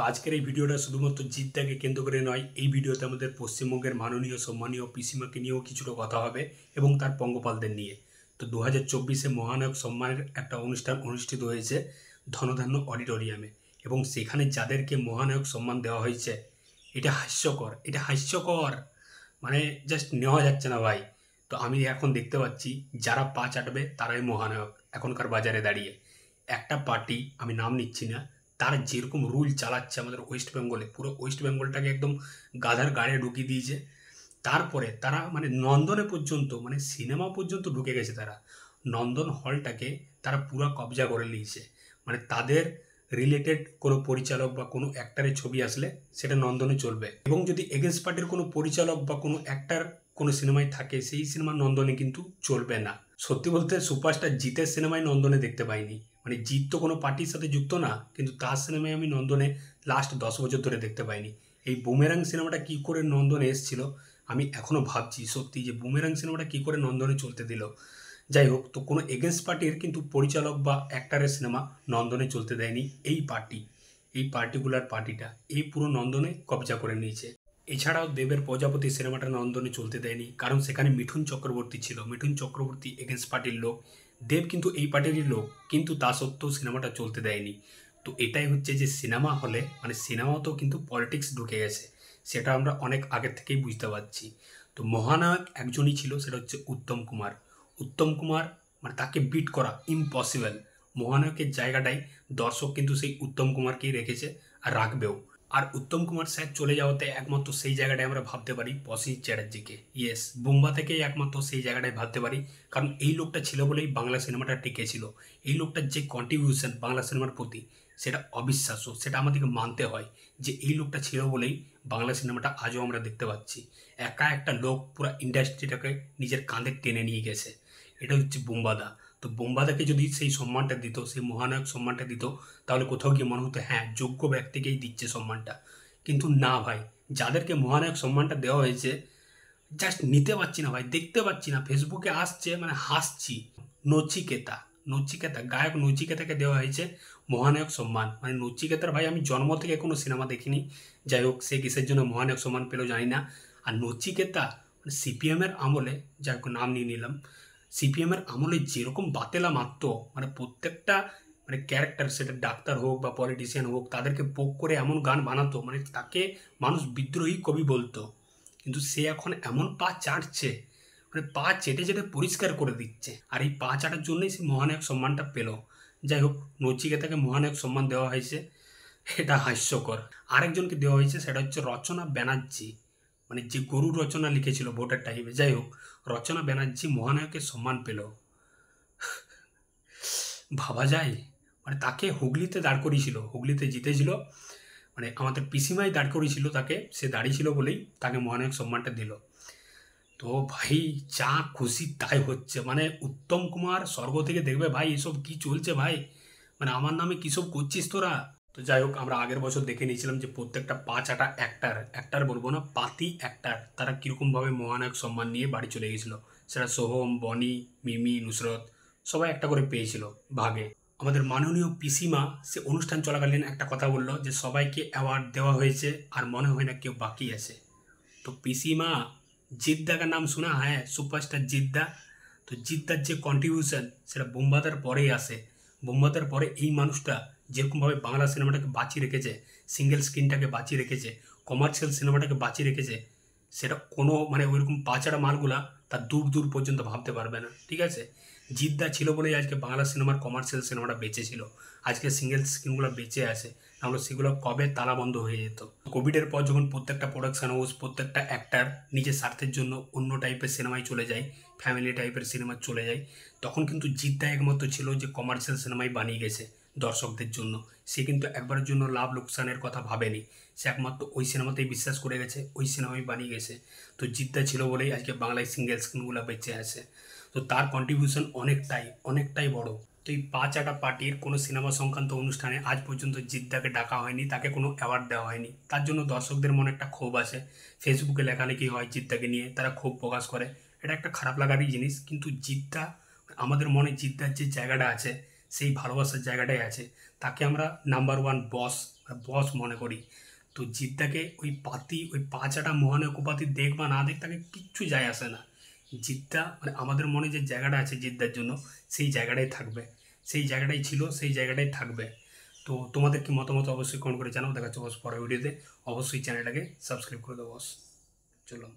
তো আজকের এই ভিডিওটা শুধুমাত্র জিদ্দাকে কেন্দ্র করে নয়, এই ভিডিওতে আমাদের পশ্চিমবঙ্গের মাননীয় সম্মানীয় পিসিমাকে নিয়েও কিছুটা কথা হবে এবং তার পঙ্গপালদের নিয়ে। তো 2024-এ মহানায়ক সম্মানের একটা অনুষ্ঠান অনুষ্ঠিত হয়েছে ধনধান্য অডিটোরিয়ামে, এবং সেখানে যাদেরকে মহানায়ক সম্মান দেওয়া হয়েছে এটা হাস্যকর, মানে জাস্ট নেওয়া যাচ্ছে না ভাই। তো আমি এখন দেখতে পাচ্ছি যারা পা চাটবে তারাই মহানায়ক এখনকার বাজারে দাঁড়িয়ে। একটা পার্টি, আমি নাম নিচ্ছি না, তারা যেরকম রুল চালাচ্ছে আমাদের ওয়েস্ট বেঙ্গলে, পুরো ওয়েস্ট বেঙ্গলটাকে একদম গাধার গাড়ে ঢুকিয়ে দিয়েছে। তারপরে তারা মানে নন্দনে পর্যন্ত, মানে সিনেমা পর্যন্ত ঢুকে গেছে তারা। নন্দন হলটাকে তারা পুরো কবজা করে নিয়েছে। মানে তাদের রিলেটেড কোনো পরিচালক বা কোনো অ্যাক্টারের ছবি আসলে সেটা নন্দনে চলবে, এবং যদি এগেন্স্ট পার্টির কোনো পরিচালক বা কোনো অ্যাক্টার কোনো সিনেমায় থাকে সেই সিনেমা নন্দনে কিন্তু চলবে না। সত্যি বলতে সুপারস্টার জিতের সিনেমায় নন্দনে দেখতে পাইনি। মানে জিত তো কোনো পার্টির সাথে যুক্ত না, কিন্তু তার সিনেমায় আমি নন্দনে লাস্ট 10 বছর ধরে দেখতে পাইনি। এই বুমেরাং সিনেমাটা কী করে নন্দনে এসেছিল আমি এখনও ভাবছি সত্যি, যে বুমেরাং সিনেমাটা কী করে নন্দনে চলতে দিল। যাই হোক, তো কোনো এগেন্স্ট পার্টির কিন্তু পরিচালক বা অ্যাক্টারের সিনেমা নন্দনে চলতে দেয়নি এই পার্টিটা এই পুরো নন্দনে কবজা করে নিয়েছে। এছাড়াও দেবের প্রজাপতি সিনেমাটা নন্দনে চলতে দেয়নি, কারণ সেখানে মিঠুন চক্রবর্তী ছিল। মিঠুন চক্রবর্তী এগেন্স্ট পার্টির লোক, দেব কিন্তু এই পার্টিরই লোক, কিন্তু তা সত্ত্বেও সিনেমাটা চলতে দেয়নি। তো এটাই হচ্ছে যে সিনেমা হলে মানে সিনেমাতেও কিন্তু পলিটিক্স ঢুকে গেছে, সেটা আমরা অনেক আগের থেকেই বুঝতে পারছি। তো মহানায়ক একজনই ছিল, সেটা হচ্ছে উত্তম কুমার মানে তাকে বিট করা ইম্পসিবল। মহানায়কের জায়গাটাই দর্শক কিন্তু সেই উত্তম কুমারকেই রেখেছে আর রাখবেও। আর উত্তম কুমার স্যার চলে যাওয়াতে একমাত্র সেই জায়গাটায় আমরা ভাবতে পারি পসি চ্যাটার্জিকে। ইয়েস, বোম্বা থেকেই একমাত্র সেই জায়গাটায় ভাবতে পারি, কারণ এই লোকটা ছিল বলেই বাংলা সিনেমাটা টিকে ছিল। এই লোকটার যে কন্ট্রিবিউশন বাংলা সিনেমার প্রতি সেটা অবিশ্বাস্য, সেটা আমাদেরকে মানতে হয় যে এই লোকটা ছিল বলেই বাংলা সিনেমাটা আজও আমরা দেখতে পাচ্ছি। একা একটা লোক পুরো ইন্ডাস্ট্রিটাকে নিজের কাঁধে টেনে নিয়ে গেছে, এটা হচ্ছে বোম্বাদা। তো বোম্বাদাকে যদি সেই সম্মানটা দিত, সেই মহানায়ক সম্মানটা দিত, তাহলে কোথাও গিয়ে মনে হতো হ্যাঁ যোগ্য ব্যক্তিকেই দিচ্ছে সম্মানটা। কিন্তু না ভাই, যাদেরকে মহানায়ক সম্মানটা দেওয়া হয়েছে জাস্ট নিতে পারছি না ভাই, দেখতে পাচ্ছি না। ফেসবুকে আসছে মানে হাসছি। নচিকেতা গায়ক নচিকেতাকে দেওয়া হয়েছে মহানায়ক সম্মান। মানে নচিকেতার ভাই আমি জন্ম থেকে কোনো সিনেমা দেখিনি, যাই হোক সে কিসের জন্য মহানায়ক সম্মান পেলো জানি না। আর নচিকেতা মানে সিপিএমের আমলে, যাই হোক নাম নিয়ে নিলাম, সিপিএমের আমলে যেরকম বাতেলা মারতো, মানে প্রত্যেকটা মানে ক্যারেক্টার, সেটা ডাক্তার হোক বা পলিটিশিয়ান হোক, তাদেরকে পোক করে এমন গান বানাতো, মানে তাকে মানুষ বিদ্রোহী কবি বলতো। কিন্তু সে এখন এমন পা চাটছে, মানে পা চেটে চেটে পরিষ্কার করে দিচ্ছে, আর এই পা চাটার জন্যই সে মহানায়ক সম্মানটা পেল। যাই হোক, নচিকেতাকে মহানায়ক সম্মান দেওয়া হয়েছে, এটা হাস্যকর। আরেকজনকে দেওয়া হয়েছে, সেটা হচ্ছে রচনা ব্যানার্জি, মানে যে গরুর রচনা লিখেছিল ভোটের টাইমে। যাই হোক, রচনা ব্যানার্জি মহানায়কের সম্মান পেল, ভাবা যায়। মানে তাকে হুগলিতে দাঁড় করিয়েছিল, হুগলিতে জিতেছিল, মানে আমাদের পিসিমাই দাঁড় করিয়েছিল তাকে, সে দাঁড়িয়েছিল বলেই তাকে মহানায়ক সম্মানটা দিল। তো ভাই যা খুশি তাই হচ্ছে, মানে উত্তম কুমার স্বর্গ থেকে দেখবে ভাই এসব কি চলছে ভাই, মানে আমার নামে কী সব করছিস তোরা। তো যাই হোক, আমরা আগের বছর দেখে নিয়েছিলাম যে প্রত্যেকটা পাঁচ আটা অ্যাক্টার বলবো না, পাতি অ্যাক্টার, তারা কীরকমভাবে মহানায়ক সম্মান নিয়ে বাড়ি চলে গেছিলো। সেটা সোহম, বনি, মিমি, নুসরত সবাই একটা করে পেয়েছিল ভাগে। আমাদের মাননীয় পিসিমা সে অনুষ্ঠান চলাকালীন একটা কথা বললো যে সবাইকে অ্যাওয়ার্ড দেওয়া হয়েছে আর মনে হয় না কেউ বাকি আছে। তো পিসিমা জিদ্দাকার নাম শোনা, হ্যাঁ সুপারস্টার জিদ্দা। তো জিদ্দার যে কন্ট্রিবিউশন সেটা বোম্বাদার পরেই আসে। বোম্বাদার পরে এই মানুষটা যেরকমভাবে বাংলা সিনেমাটাকে বাঁচিয়ে রেখেছে, সিঙ্গেল স্ক্রিনটাকে বাঁচিয়ে রেখেছে, কমার্শিয়াল সিনেমাটাকে বাঁচিয়ে রেখেছে, সেটা কোনো মানে ওইরকম পাঁচাড়া মালগুলা তার দূর দূর পর্যন্ত ভাবতে পারবে না। ঠিক আছে, জিদ্দা ছিল বলেই আজকে বাংলা সিনেমার কমার্শিয়াল সিনেমাটা বেঁচে ছিল, আজকে সিঙ্গেল স্ক্রিনগুলো বেঁচে আছে, নাহলে সেগুলো কবে তালা বন্ধ হয়ে যেত। কোভিডের পর যখন প্রত্যেকটা প্রোডাকশন হাউস, প্রত্যেকটা অ্যাক্টার নিজের স্বার্থের জন্য অন্য টাইপের সিনেমায় চলে যায়, ফ্যামিলি টাইপের সিনেমা চলে যায়, তখন কিন্তু জিদ্দা একমাত্র ছিল যে কমার্শিয়াল সিনেমায় বানিয়ে গেছে দর্শকদের জন্য। সে কিন্তু একবারের জন্য লাভ লোকসানের কথা ভাবেনি, সে একমাত্র ওই সিনেমাতেই বিশ্বাস করে গেছে, ওই সিনেমাই বানিয়ে গেছে। তো জিদ্দা ছিল বলেই আজকে বাংলায় সিঙ্গেল স্ক্রিনগুলো বেঁচে আছে। তো তার কন্ট্রিবিউশন অনেকটাই বড়। তো এই পাঁচ আটা পার্টির কোনো সিনেমা সংক্রান্ত অনুষ্ঠানে আজ পর্যন্ত জিদ্দাকে ডাকা হয়নি, তাকে কোনো অ্যাওয়ার্ড দেওয়া হয়নি। তার জন্য দর্শকদের মনে একটা ক্ষোভ আছে, ফেসবুকে লেখালেখি হয় জিদ্দাকে নিয়ে, তারা ক্ষোভ প্রকাশ করে, এটা একটা খারাপ লাগারই জিনিস। কিন্তু জিদ্দা, আমাদের মনে জিদ্দার যে জায়গাটা আছে সেই ভালোবাসার জায়গাটাই আছে, তাকে আমরা নাম্বার ওয়ান বস মনে করি। তো জিদ্দাকে ওই পাঁচাটা মহানায়ক উপাধি দেখ বা না দেখ তাকে কিচ্ছু যায় আসে না। জিদ্দা মানে আমাদের মনে যে জায়গাটা আছে জিদ্দার জন্য, সেই জায়গাটাই থাকবে, সেই জায়গাটাই ছিল, সেই জায়গাটাই থাকবে। তো তোমাদের কি মতামত অবশ্যই কমেন্ট করে জানাও। দেখা হচ্ছে বস পরের ভিডিওতে। অবশ্যই চ্যানেলটাকে সাবস্ক্রাইব করে দেবো বস। চলো।